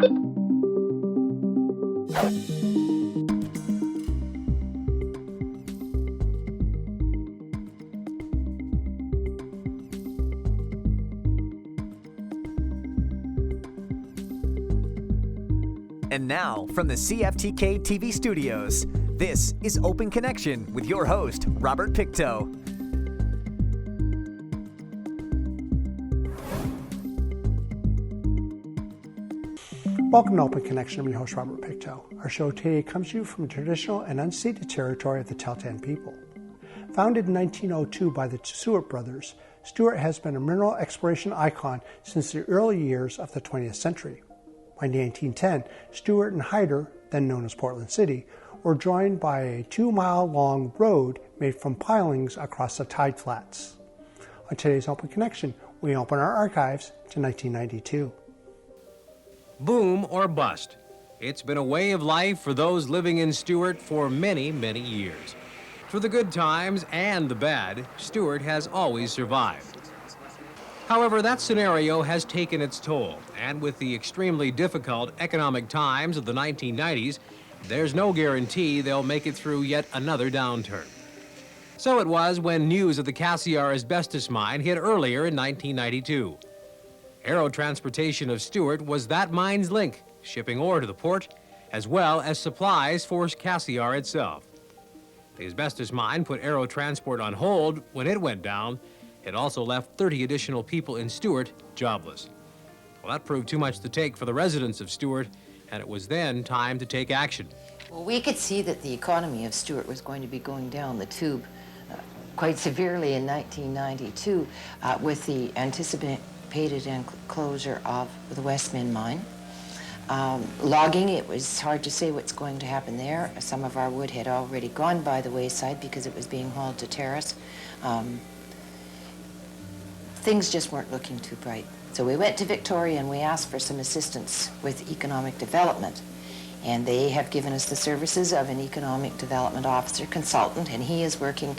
And now, from the CFTK-TV studios, this is Open Connection with your host, Robert Pictou. Welcome to Open Connection. I'm your host, Robert Pictou. Our show today comes to you from traditional and unceded territory of the Tahltan people. Founded in 1902 by the Stewart brothers, Stewart has been a mineral exploration icon since the early years of the 20th century. By 1910, Stewart and Hyder, then known as Portland City, were joined by a 2-mile-long road made from pilings across the tide flats. On today's Open Connection, we open our archives to 1992. Boom or bust. It's been a way of life for those living in Stewart for many, many years. Through the good times and the bad, Stewart has always survived. However, that scenario has taken its toll, and with the extremely difficult economic times of the 1990s, there's no guarantee they'll make it through yet another downturn. So it was when news of the Cassiar asbestos mine hit earlier in 1992. Aero Transportation of Stewart was that mine's link, shipping ore to the port, as well as supplies for Cassiar itself. The asbestos mine put Aero Transport on hold when it went down. It also left 30 additional people in Stewart jobless. Well, that proved too much to take for the residents of Stewart, and it was then time to take action. Well, we could see that the economy of Stewart was going to be going down the tube quite severely in 1992 with the anticipated closure of the Westmin mine. Logging, it was hard to say what's going to happen there. Some of our wood had already gone by the wayside because it was being hauled to Terrace. Things just weren't looking too bright. So we went to Victoria and we asked for some assistance with economic development. And they have given us the services of an economic development officer consultant, and he is working,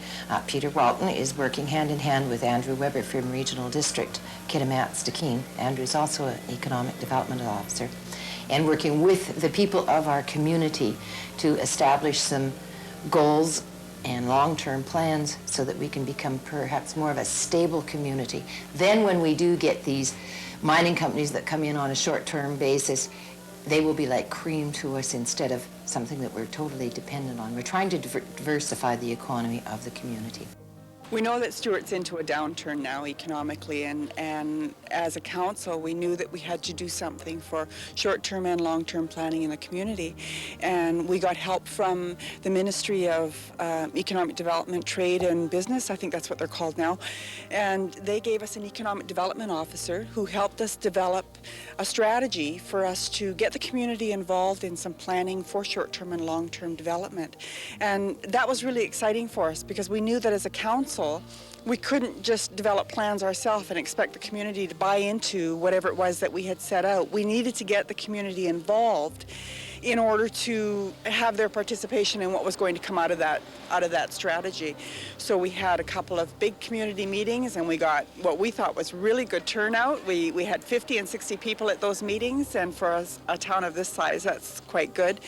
Peter Walton is working hand in hand with Andrew Weber from Regional District, Kitimat-Stikine. Andrew's also an economic development officer, and working with the people of our community to establish some goals and long-term plans so that we can become perhaps more of a stable community. Then when we do get these mining companies that come in on a short-term basis, they will be like cream to us instead of something that we're totally dependent on. We're trying to diversify the economy of the community. We know that Stewart's into a downturn now economically, and as a council we knew that we had to do something for short-term and long-term planning in the community. And we got help from the Ministry of Economic Development, Trade and Business, I think that's what they're called now, and they gave us an economic development officer who helped us develop a strategy for us to get the community involved in some planning for short-term and long-term development. And that was really exciting for us because we knew that as a council we couldn't just develop plans ourselves and expect the community to buy into whatever it was that we had set out. We needed to get the community involved in order to have their participation in what was going to come out of that strategy. So we had a couple of big community meetings and we got what we thought was really good turnout. We had 50 and 60 people at those meetings, and for a town of this size, that's quite good.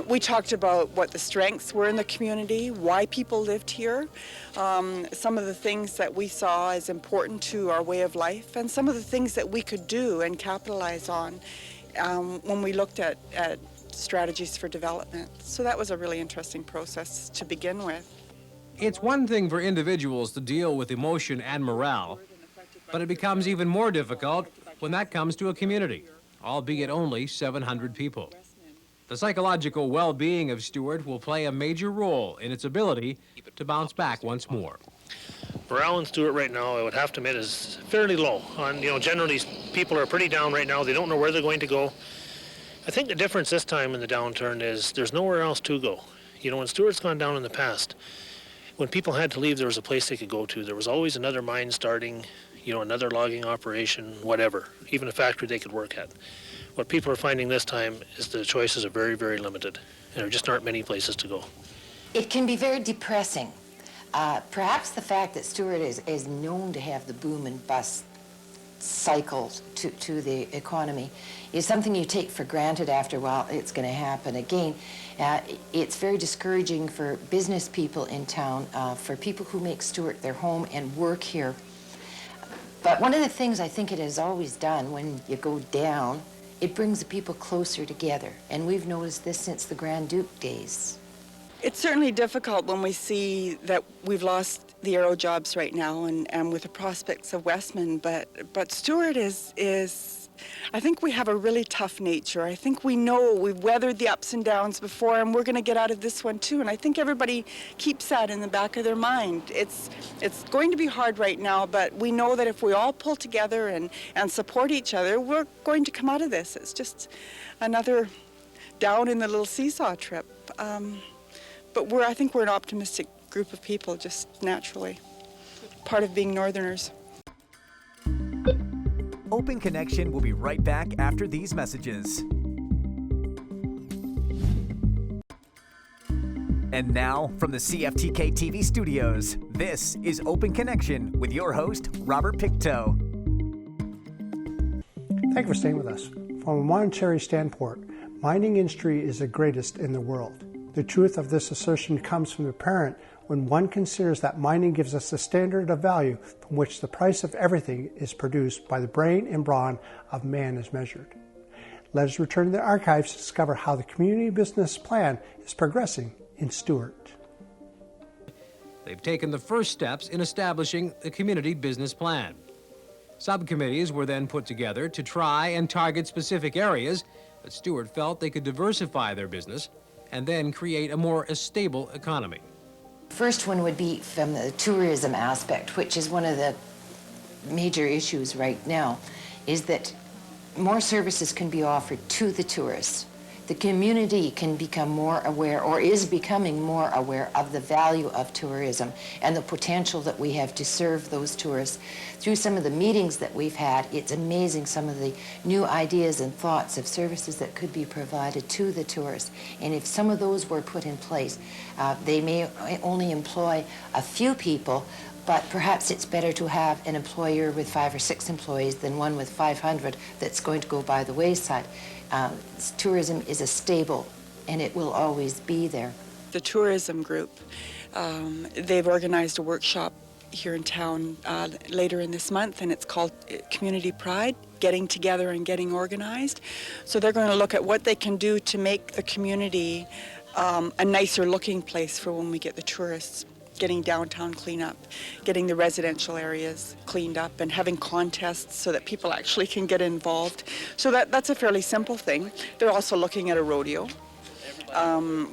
We talked about what the strengths were in the community, why people lived here, some of the things that we saw as important to our way of life, and some of the things that we could do and capitalize on when we looked at strategies for development. So that was a really interesting process to begin with. It's one thing for individuals to deal with emotion and morale, but it becomes even more difficult when that comes to a community, albeit only 700 people. The psychological well-being of Stewart will play a major role in its ability to bounce back once more. Morale in Stewart right now, I would have to admit, is fairly low. Generally, people are pretty down right now. They don't know where they're going to go. I think the difference this time in the downturn is there's nowhere else to go. When Stewart's gone down in the past, when people had to leave, there was a place they could go to. There was always another mine starting, another logging operation, whatever, even a factory they could work at. What people are finding this time is the choices are very, very limited, and there just aren't many places to go. It can be very depressing. Perhaps the fact that Stewart is known to have the boom and bust cycle to the economy is something you take for granted. After a while, it's going to happen again. It's very discouraging for business people in town, for people who make Stewart their home and work here. But one of the things I think it has always done when you go down, it brings the people closer together. And we've noticed this since the Grand Duke days. It's certainly difficult when we see that we've lost the aero jobs right now and with the prospects of Westman, but Stewart is, I think we have a really tough nature. I think we know we've weathered the ups and downs before, and we're going to get out of this one too. And I think everybody keeps that in the back of their mind. It's going to be hard right now, but we know that if we all pull together and support each other, we're going to come out of this. It's just another down in the little seesaw trip. But I think we're an optimistic group of people, just naturally. Part of being Northerners. Open Connection will be right back after these messages. And now, from the CFTK-TV studios, this is Open Connection with your host, Robert Pictou. Thank you for staying with us. From a monetary standpoint, mining industry is the greatest in the world. The truth of this assertion comes from the apparent when one considers that mining gives us a standard of value from which the price of everything is produced by the brain and brawn of man is measured. Let us return to the archives to discover how the community business plan is progressing in Stewart. They've taken the first steps in establishing a community business plan. Subcommittees were then put together to try and target specific areas that Stewart felt they could diversify their business and then create a more stable economy. First one would be from the tourism aspect, which is one of the major issues right now, is that more services can be offered to the tourists. The community can become more aware, or is becoming more aware, of the value of tourism and the potential that we have to serve those tourists. Through some of the meetings that we've had, it's amazing some of the new ideas and thoughts of services that could be provided to the tourists. And if some of those were put in place, they may only employ a few people, but perhaps it's better to have an employer with 5 or 6 employees than one with 500 that's going to go by the wayside. Tourism is a stable, and it will always be there. The tourism group, they've organized a workshop here in town later in this month, and it's called Community Pride, Getting Together and Getting Organized. So they're going to look at what they can do to make the community a nicer looking place for when we get the tourists. Getting downtown clean up, getting the residential areas cleaned up, and having contests so that people actually can get involved. So that's a fairly simple thing. They're also looking at a rodeo,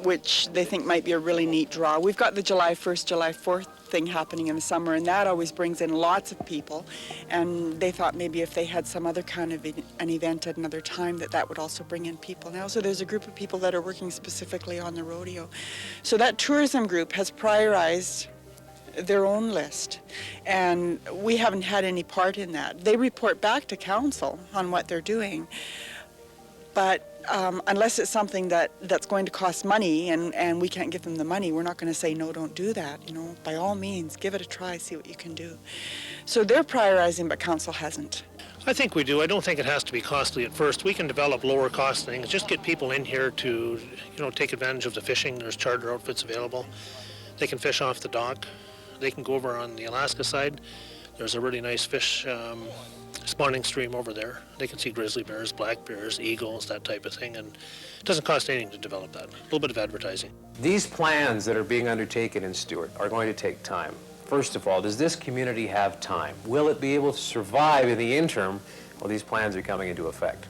which they think might be a really neat draw. We've got the July 1st, July 4th thing happening in the summer, and that always brings in lots of people. And they thought maybe if they had some other kind of an event at another time, that would also bring in people now. So there's a group of people that are working specifically on the rodeo. So that tourism group has prioritized their own list, and we haven't had any part in that. They report back to council on what they're doing, but unless it's something that's going to cost money and we can't give them the money, we're not going to say, no, don't do that. You know, by all means, give it a try, see what you can do. So they're prioritizing, but council hasn't. I think we do. I don't think it has to be costly at first. We can develop lower cost things. Just get people in here to, take advantage of the fishing. There's charter outfits available. They can fish off the dock. They can go over on the Alaska side. There's a really nice fish spawning stream over there. They can see grizzly bears, black bears, eagles, that type of thing, and it doesn't cost anything to develop that. A little bit of advertising. These plans that are being undertaken in Stewart are going to take time. First of all, does this community have time? Will it be able to survive in the interim while these plans are coming into effect?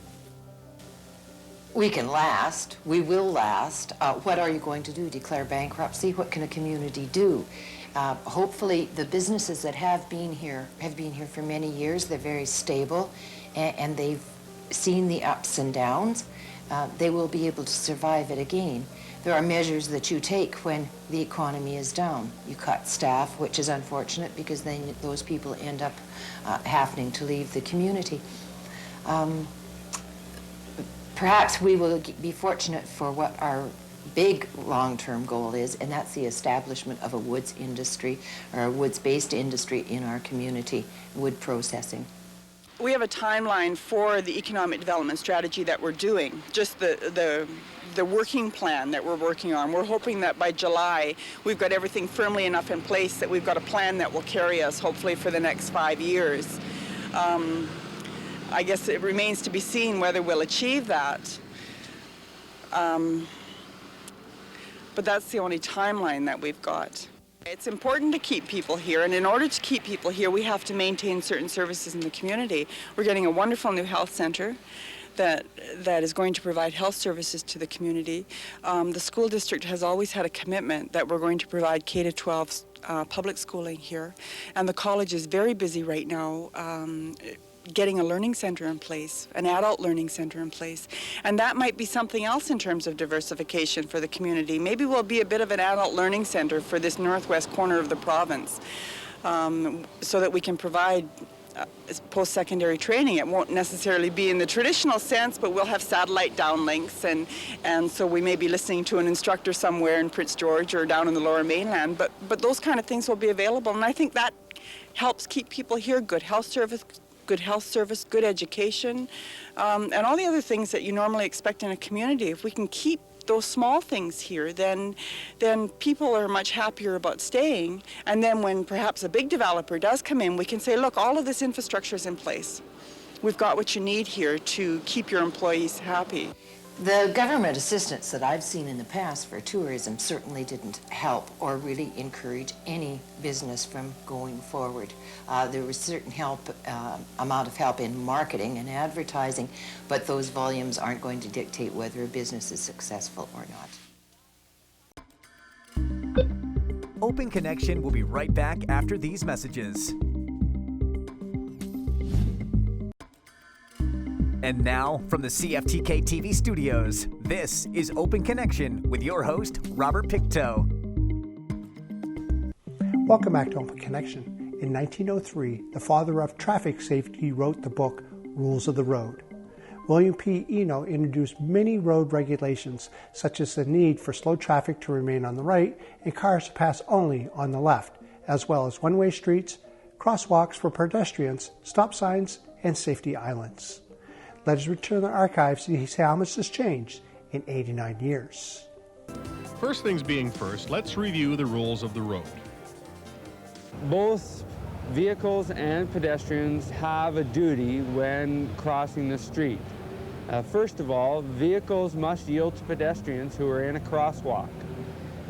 We can last. We will last. What are you going to do? Declare bankruptcy? What can a community do? Hopefully the businesses that have been here for many years. They're very stable, and they've seen the ups and downs. They will be able to survive it again. There are measures that you take when the economy is down. You cut staff, which is unfortunate because then those people end up having to leave the community. Perhaps we will be fortunate for what our big long-term goal is, and that's the establishment of a woods industry or a woods-based industry in our community, wood processing. we have a timeline for the economic development strategy that we're doing, just the working plan that we're working on. We're hoping that by July we've got everything firmly enough in place that we've got a plan that will carry us hopefully for the next 5 years. I guess it remains to be seen whether we'll achieve that. But that's the only timeline that we've got. It's important to keep people here, and in order to keep people here, we have to maintain certain services in the community. We're getting a wonderful new health center that is going to provide health services to the community. The school district has always had a commitment that we're going to provide K-12 public schooling here, and the college is very busy right now getting a learning center in place, an adult learning center in place. And that might be something else in terms of diversification for the community. Maybe we'll be a bit of an adult learning center for this northwest corner of the province, so that we can provide post-secondary training. It won't necessarily be in the traditional sense, but we'll have satellite downlinks, and so we may be listening to an instructor somewhere in Prince George or down in the Lower Mainland, but those kind of things will be available, and I think that helps keep people here. Good health service, good education, and all the other things that you normally expect in a community. If we can keep those small things here, then people are much happier about staying. And then when perhaps a big developer does come in, we can say, look, all of this infrastructure is in place. We've got what you need here to keep your employees happy. The government assistance that I've seen in the past for tourism certainly didn't help or really encourage any business from going forward. There was certain amount of help in marketing and advertising, but those volumes aren't going to dictate whether a business is successful or not. Open Connection will be right back after these messages. And now, from the CFTK-TV studios, this is Open Connection with your host, Robert Pictou. Welcome back to Open Connection. In 1903, the father of traffic safety wrote the book, Rules of the Road. William P. Eno introduced many road regulations, such as the need for slow traffic to remain on the right and cars to pass only on the left, as well as one-way streets, crosswalks for pedestrians, stop signs, and safety islands. Let us return to the archives and see how much has changed in 89 years. First things being first, let's review the rules of the road. Both vehicles and pedestrians have a duty when crossing the street. First of all, vehicles must yield to pedestrians who are in a crosswalk.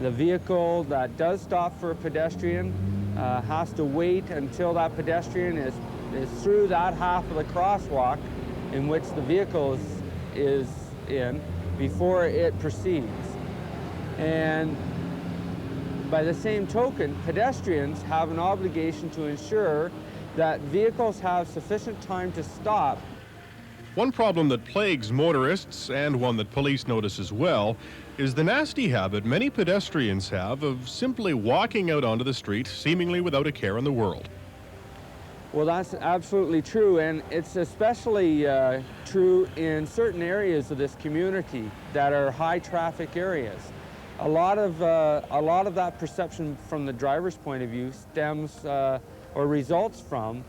The vehicle that does stop for a pedestrian has to wait until that pedestrian is through that half of the crosswalk in which the vehicle is in before it proceeds. And by the same token, pedestrians have an obligation to ensure that vehicles have sufficient time to stop. One problem that plagues motorists, and one that police notice as well, is the nasty habit many pedestrians have of simply walking out onto the street seemingly without a care in the world. Well, that's absolutely true, and it's especially true in certain areas of this community that are high traffic areas. A lot of that perception from the driver's point of view stems or results from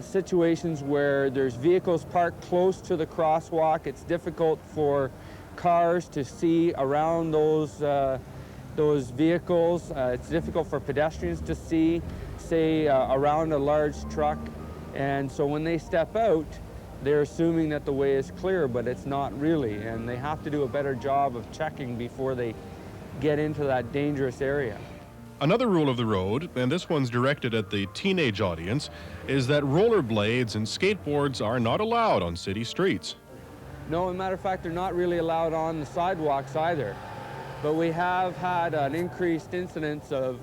situations where there's vehicles parked close to the crosswalk. It's difficult for cars to see around those vehicles. It's difficult for pedestrians to see, say, around a large truck. And so when they step out, they're assuming that the way is clear, but it's not really. And they have to do a better job of checking before they get into that dangerous area. Another rule of the road, and this one's directed at the teenage audience, is that rollerblades and skateboards are not allowed on city streets. No, as a matter of fact, they're not really allowed on the sidewalks either. But we have had an increased incidence of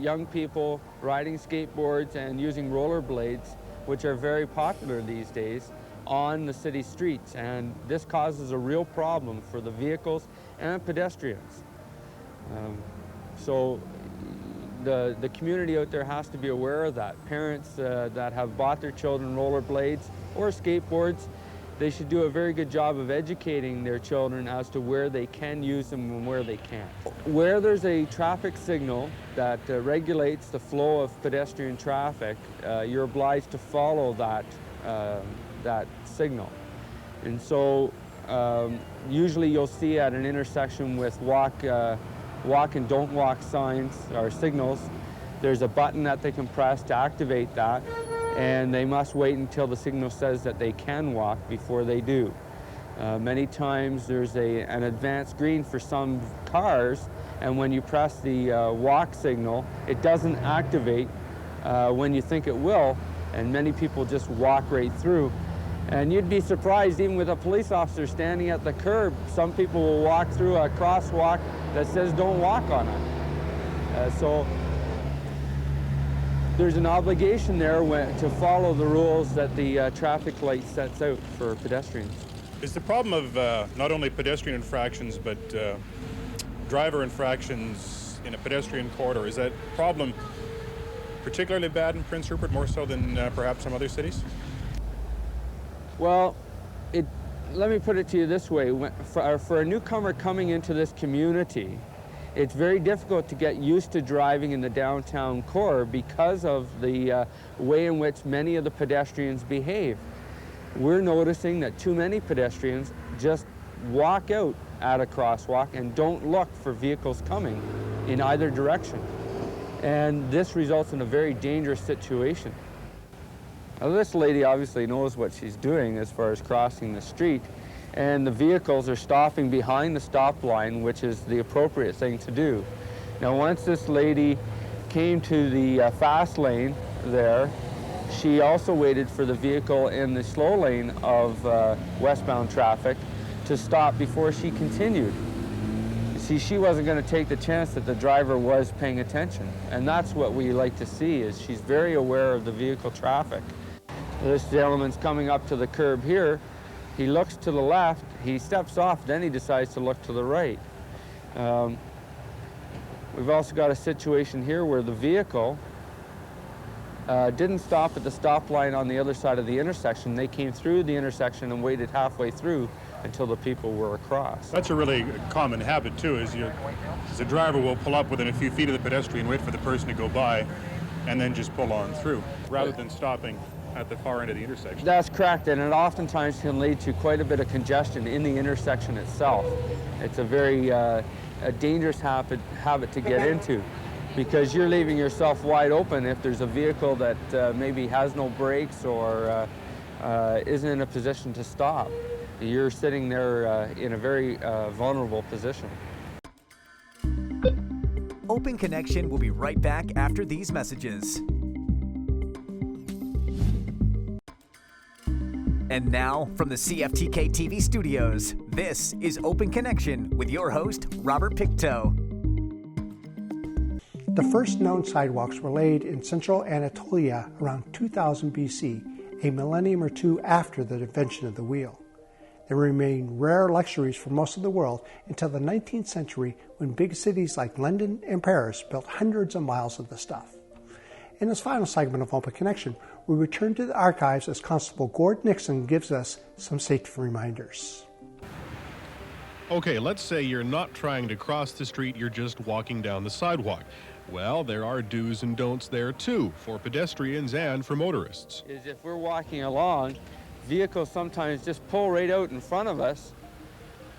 young people riding skateboards and using rollerblades, which are very popular these days, on the city streets. And this causes a real problem for the vehicles and pedestrians. So the community out there has to be aware of that. Parents that have bought their children rollerblades or skateboards, they should do a very good job of educating their children as to where they can use them and where they can't. Where there's a traffic signal that regulates the flow of pedestrian traffic, you're obliged to follow that that signal. And so usually you'll see at an intersection with walk and don't walk signs or signals, there's a button that they can press to activate that, and they must wait until the signal says that they can walk before they do. Many times there's an advanced green for some cars, and when you press the walk signal, it doesn't activate when you think it will, and many people just walk right through. And you'd be surprised, even with a police officer standing at the curb, some people will walk through a crosswalk that says don't walk on it. So there's an obligation there to follow the rules that the traffic light sets out for pedestrians. Is the problem of not only pedestrian infractions but driver infractions in a pedestrian corridor, is that problem particularly bad in Prince Rupert, more so than perhaps some other cities? Well, let me put it to you this way. For a newcomer coming into this community, it's very difficult to get used to driving in the downtown core because of the way in which many of the pedestrians behave. We're noticing that too many pedestrians just walk out at a crosswalk and don't look for vehicles coming in either direction. And this results in a very dangerous situation. Now, this lady obviously knows what she's doing as far as crossing the street, and the vehicles are stopping behind the stop line, which is the appropriate thing to do. Now, once this lady came to the fast lane there, she also waited for the vehicle in the slow lane of westbound traffic to stop before she continued. See, she wasn't going to take the chance that the driver was paying attention, and that's what we like to see, is she's very aware of the vehicle traffic. This gentleman's coming up to the curb here. He looks to the left, he steps off, then he decides to look to the right. We've also got a situation here where the vehicle didn't stop at the stop line on the other side of the intersection. They came through the intersection and waited halfway through until the people were across. That's a really common habit too, is the driver will pull up within a few feet of the pedestrian, wait for the person to go by, and then just pull on through, rather than stopping at the far end of the intersection. That's correct, and it oftentimes can lead to quite a bit of congestion in the intersection itself. It's a very dangerous habit to get into, because you're leaving yourself wide open if there's a vehicle that maybe has no brakes or isn't in a position to stop. You're sitting there in a very vulnerable position. Open Connection will be right back after these messages. And now, from the CFTK-TV studios, this is Open Connection with your host, Robert Pictou. The first known sidewalks were laid in central Anatolia around 2000 BC, a millennium or two after the invention of the wheel. They remained rare luxuries for most of the world until the 19th century, when big cities like London and Paris built hundreds of miles of the stuff. In this final segment of Open Connection, we return to the archives as Constable Gord Nixon gives us some safety reminders. Okay, let's say you're not trying to cross the street, you're just walking down the sidewalk. Well, there are do's and don'ts there too, for pedestrians and for motorists. If we're walking along, vehicles sometimes just pull right out in front of us,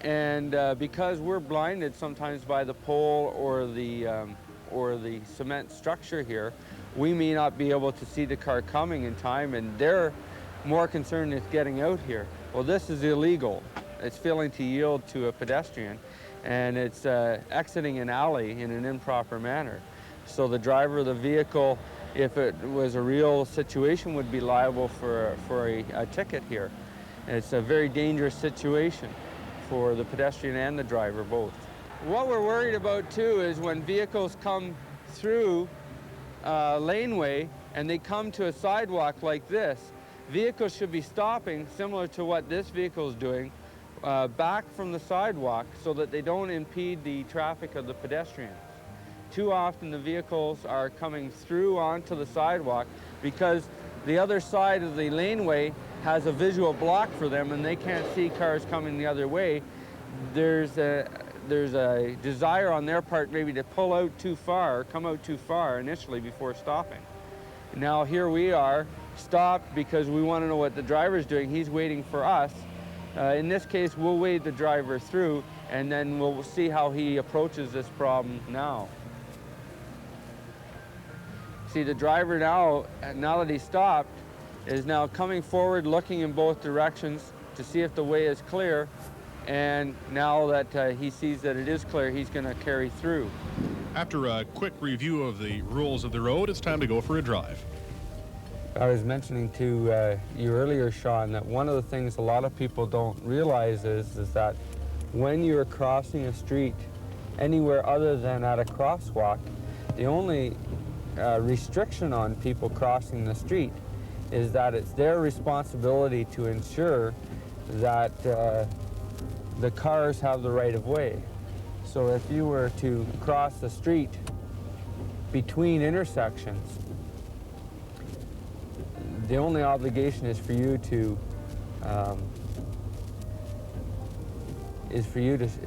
and because we're blinded sometimes by the pole or the cement structure here, we may not be able to see the car coming in time, and they're more concerned with getting out here. Well, this is illegal. It's failing to yield to a pedestrian, and it's exiting an alley in an improper manner. So the driver of the vehicle, if it was a real situation, would be liable for a ticket here. And it's a very dangerous situation for the pedestrian and the driver both. What we're worried about too is when vehicles come through laneway and they come to a sidewalk like this, vehicles should be stopping, similar to what this vehicle is doing, back from the sidewalk so that they don't impede the traffic of the pedestrians. Too often the vehicles are coming through onto the sidewalk because the other side of the laneway has a visual block for them and they can't see cars coming the other way. There's a desire on their part maybe to pull out too far, or come out too far initially before stopping. Now here we are stopped because we want to know what the driver's doing. He's waiting for us. In this case, we'll wade the driver through, and then we'll see how he approaches this problem now. See, the driver now that he stopped, is now coming forward, looking in both directions to see if the way is clear. And now that he sees that it is clear, he's going to carry through. After a quick review of the rules of the road, it's time to go for a drive. I was mentioning to you earlier, Sean, that one of the things a lot of people don't realize is that when you're crossing a street anywhere other than at a crosswalk, the only restriction on people crossing the street is that it's their responsibility to ensure that the cars have the right of way. So if you were to cross the street between intersections, the only obligation is for you to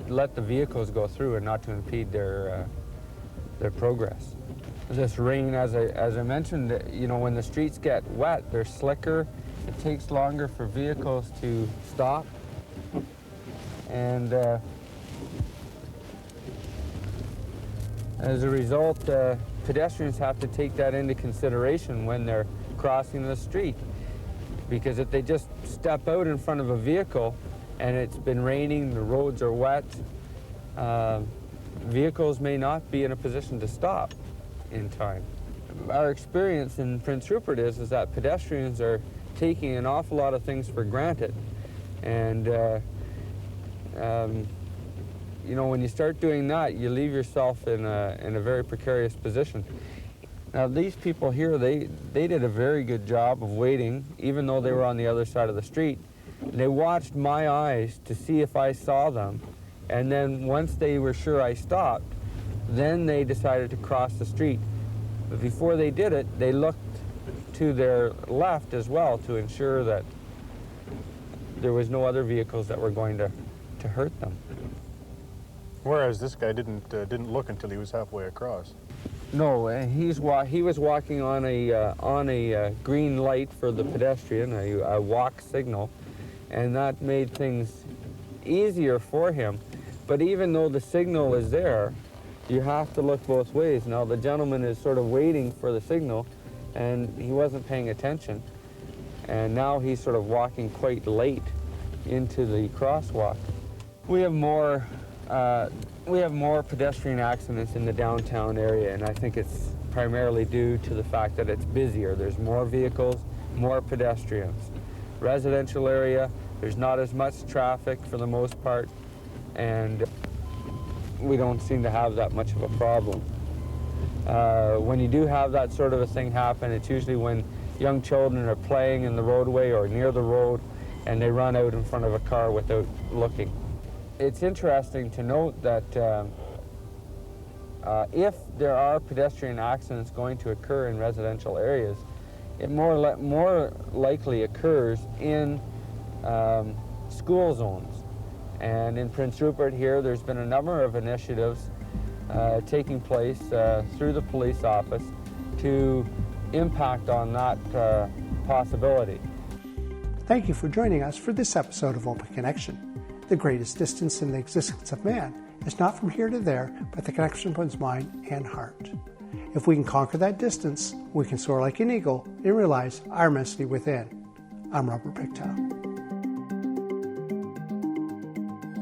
let the vehicles go through and not to impede their progress. This rain, as I mentioned, you know, when the streets get wet, they're slicker. It takes longer for vehicles to stop, and as a result, pedestrians have to take that into consideration when they're crossing the street, because if they just step out in front of a vehicle and it's been raining, the roads are wet, vehicles may not be in a position to stop in time. Our experience in Prince Rupert is that pedestrians are taking an awful lot of things for granted, and you know, when you start doing that, you leave yourself in a very precarious position. Now, these people here, they did a very good job of waiting, even though they were on the other side of the street. They watched my eyes to see if I saw them, and then once they were sure I stopped, then they decided to cross the street. But before they did it, they looked to their left as well to ensure that there was no other vehicles that were going to hurt them. Whereas this guy didn't look until he was halfway across. No, he was walking on a green light for the pedestrian, a walk signal, and that made things easier for him. But even though the signal is there, you have to look both ways. Now the gentleman is sort of waiting for the signal, and he wasn't paying attention, and now he's sort of walking quite late into the crosswalk. We have more pedestrian accidents in the downtown area, and I think it's primarily due to the fact that it's busier. There's more vehicles, more pedestrians. Residential area, there's not as much traffic for the most part, and we don't seem to have that much of a problem. When you do have that sort of a thing happen, it's usually when young children are playing in the roadway or near the road, and they run out in front of a car without looking. It's interesting to note that if there are pedestrian accidents going to occur in residential areas, it more likely occurs in school zones. And in Prince Rupert here, there's been a number of initiatives taking place through the police office to impact on that possibility. Thank you for joining us for this episode of Open Connection. The greatest distance in the existence of man is not from here to there, but the connection of one's mind and heart. If we can conquer that distance, we can soar like an eagle and realize our immensity within. I'm Robert Pictou.